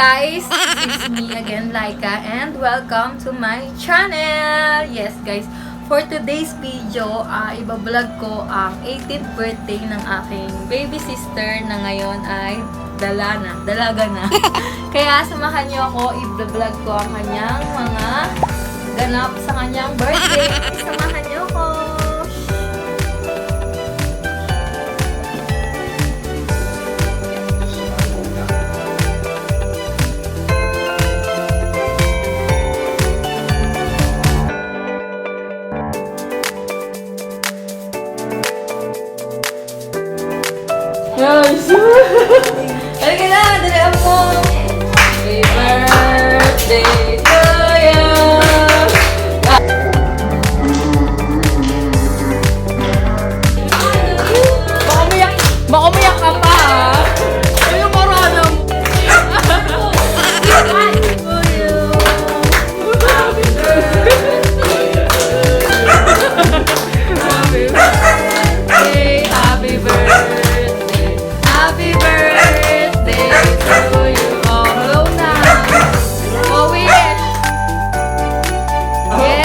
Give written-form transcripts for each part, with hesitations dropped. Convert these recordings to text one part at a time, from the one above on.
guys, it's me again, Laika, and welcome to my channel. Yes guys, for today's video, ibablog ko ang 18th birthday ng aking baby sister na ngayon ay dalaga na. Kaya samahan niyo ako, i-vlog ko ang kanyang mga ganap sa kanyang birthday. Samahan niyo ako. Yes! Halika na! Dalihan mo! Happy birthday to you! Baka umiyak ka pa, ha? Ano mo ronong? Happy birthday! Happy birthday! Happy birthday to you. Oh, hello na. Oh, wish. Yay!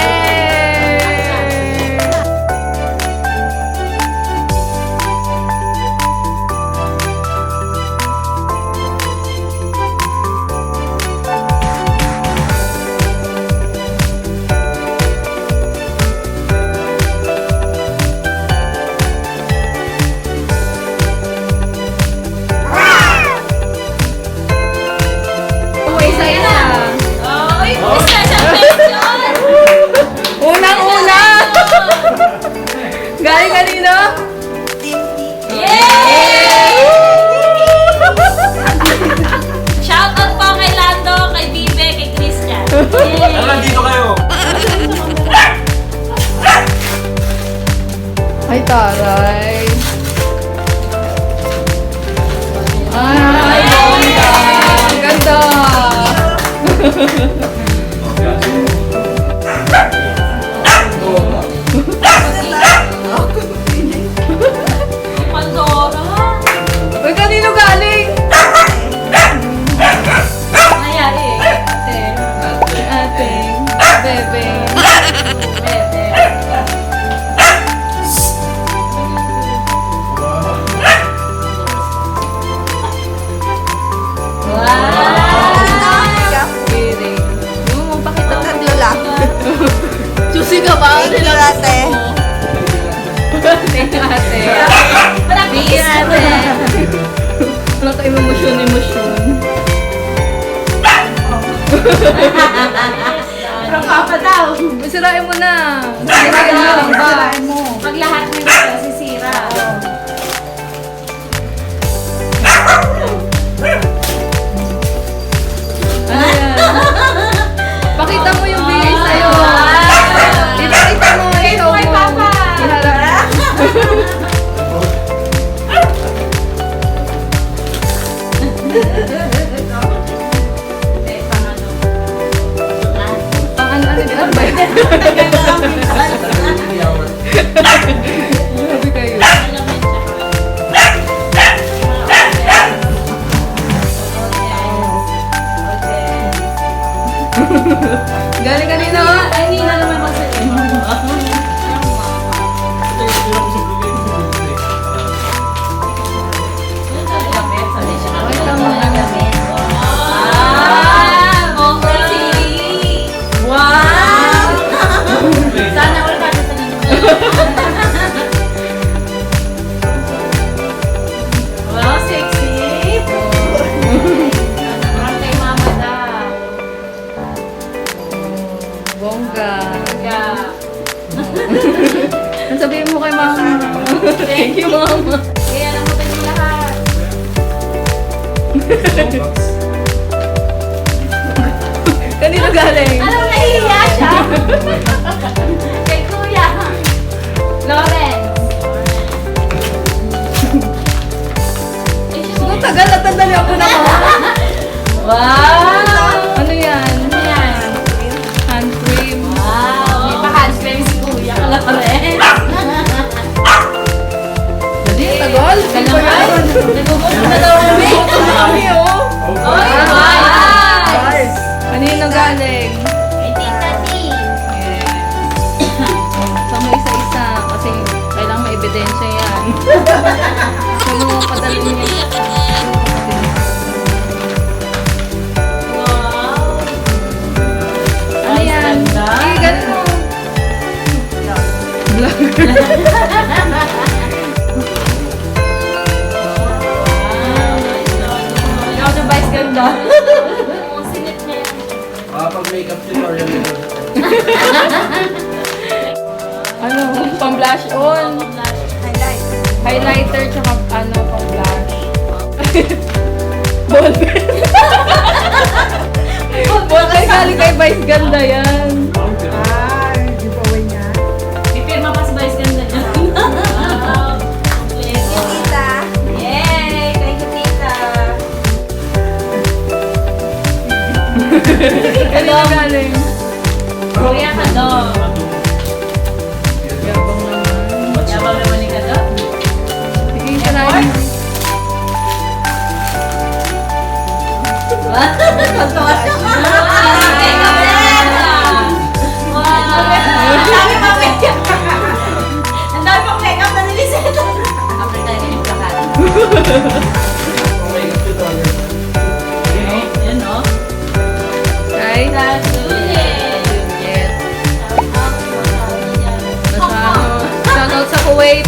Galing kanino? Yay! Shoutout po kay Lando, kay Bibe, kay Christian. Yay! Nandito kayo! Ay, taray. Ay, bongga. Ang ganda. Pandora. Uy, kanino galing? Nangyari eh. Ating bebe. Bebe. Kidding. Yung mo, pakita mo. Tatlo lang. Susi ka ba? Thank you, ate. Thank you, ate. Thank you, ate. Wala ka emosyon. From Papa daw. Sirain mo na. Sirain mo lang ba? Pag lahat mo yung sisira. Ano yan? Pakita mo yung bigay sa'yo. Ipakita mo yung ikaw mo. Kay Papa. Iharap. Pang ano ba yan? Grabe kayo. Galing kanina. Ay, hindi na naman masaya. Pakita mo na. Wow! Sana all kami sa wow, sexy! Parang kay mama daw. Bongga. Yeah. Sabihin mo kay mama. Thank you, mama. Kaya namutan niyo lahat. Kanino galing? Alam, nahihiya siya. Kay Kuya. Lawrence. Ang tagal at tandali ako na ko. Wow! Ano yan? Ano yan? Hand cream. Wow! May pa-hands cream si Kuya. Lawrence. Dali, tagal. Nagugutom na daw kami. Kami, oh. Oy, wow! Ebidensya yan. Sa mga padalo niya. Wow! Ano yan? Ganda. Eh, ganun mo. Vlogger. Ikaw na ba is ganda? Ang sinip niya yan. Pag-makeup tutorial nito. Ano? Pang-blush on. Highlighter tsaka ano, pang-blush. Ballpen. Ballpen galing kay Vice ganda yan. Pipirma pa si Vice ganda niya. Wow! Kompleto. Yay! Thank you, tita. Kanina galing. Kuya ka daw. Yabang naman. Yabang naman ni ka daw. Sige, sarayin. Tatawa siya. Wow! Ang dami pang makeup. Ang dami pang makeup na ni Lizeth. After tayo yung plakaran. Pag-makeup tutorial. Yan o. Right? That's Juliet. Juliet. Shoutout sa Kuwait.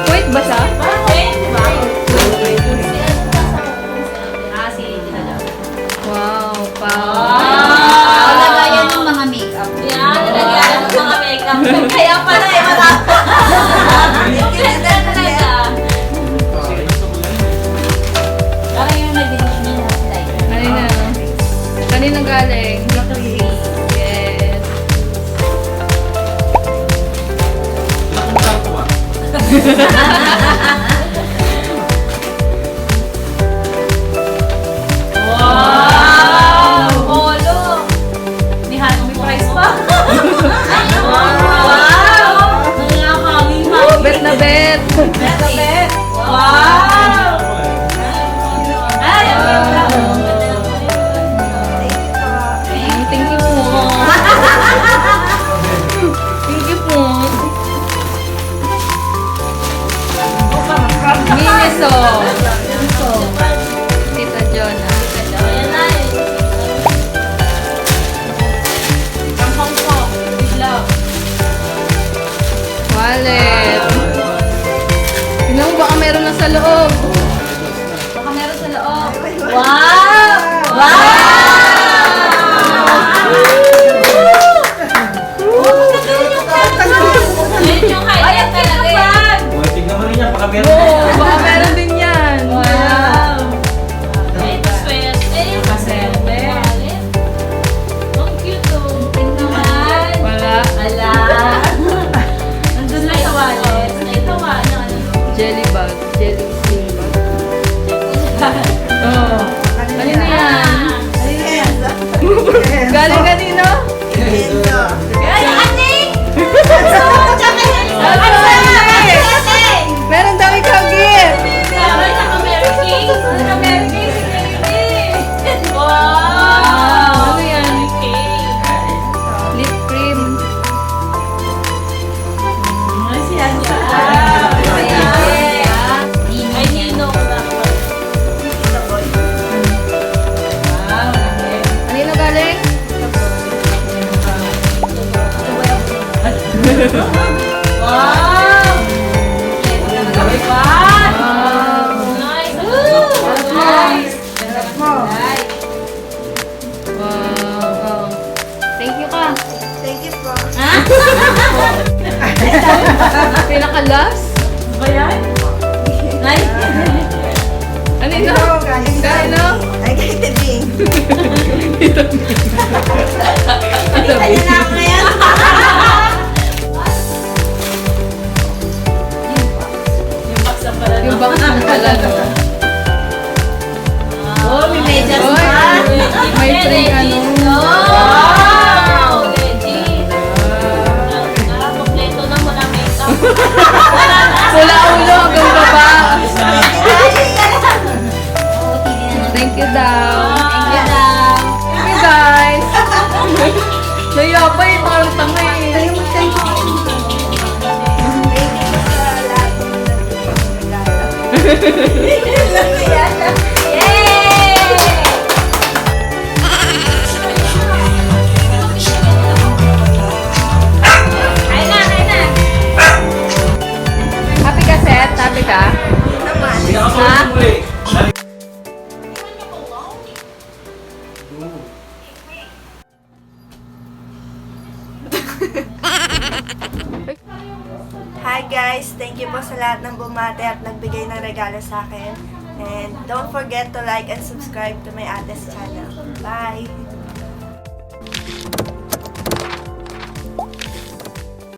Kuwait ba siya? Wow, Lagayan ng mga makeup. Yan, nilagyan ng mga makeup. Kaya pala eh, matapos. Ganda talaga. Parang yung nag-finish niya na sila. Kanina. Kanina galing. Yes. Lakong tapo ah. Wow! Polo! Ni Hano, may price pa. Wow! Nangyakangin-hangin. Bet na bet. Bet. Wow! Ay, ang ganda. Thank you po. Thank you po. Miniso. Tita Jonah. Ayan na eh. From Hong Kong, with love. Wallet. Tingnan mo, baka meron na sa loob. Baka meron sa loob. Wow! Wow! Yun yung highlight talaga eh. Tignan mo rin yan, baka meron. Oo, baka meron din yan. Wow! Ito swerte. Kaserte. Ang cute oh. Tingnan naman. Wala. Ala. Nandun lang sa wallet. Ito nga. Ano? Jelly bag. Jelly sting bag. Oo. Kanina yan. Galing kanino? Ay, ate! Meron daw ikaw gift. Wow! Ano yan? Okay. Lip cream. Ay, Nino. Kanino galing? Wow! Wow! Nice! Nice! Wow. Thank you ka. Pinaka-last? Ba yan? Nice! Kanino? Kanino? Yung box na pala. Yung box mo pala, no? Oh, may medyas Oy, pa. may free ano. Wow! Legit. Kompleto na muna makeup. Pula ulo hanggang baba. Thank you daw. Thank you daw. Thank you guys. Nayabay, parang tanga eh. Thank you sa Kain na, kain na. Happy ka, Seth? Happy ka? Hindi ako Ha? muli. Hi guys! Thank you po sa lahat ng bumate at nagbigay ng regalo sa akin. And don't forget to like and subscribe to my ate's channel. Bye!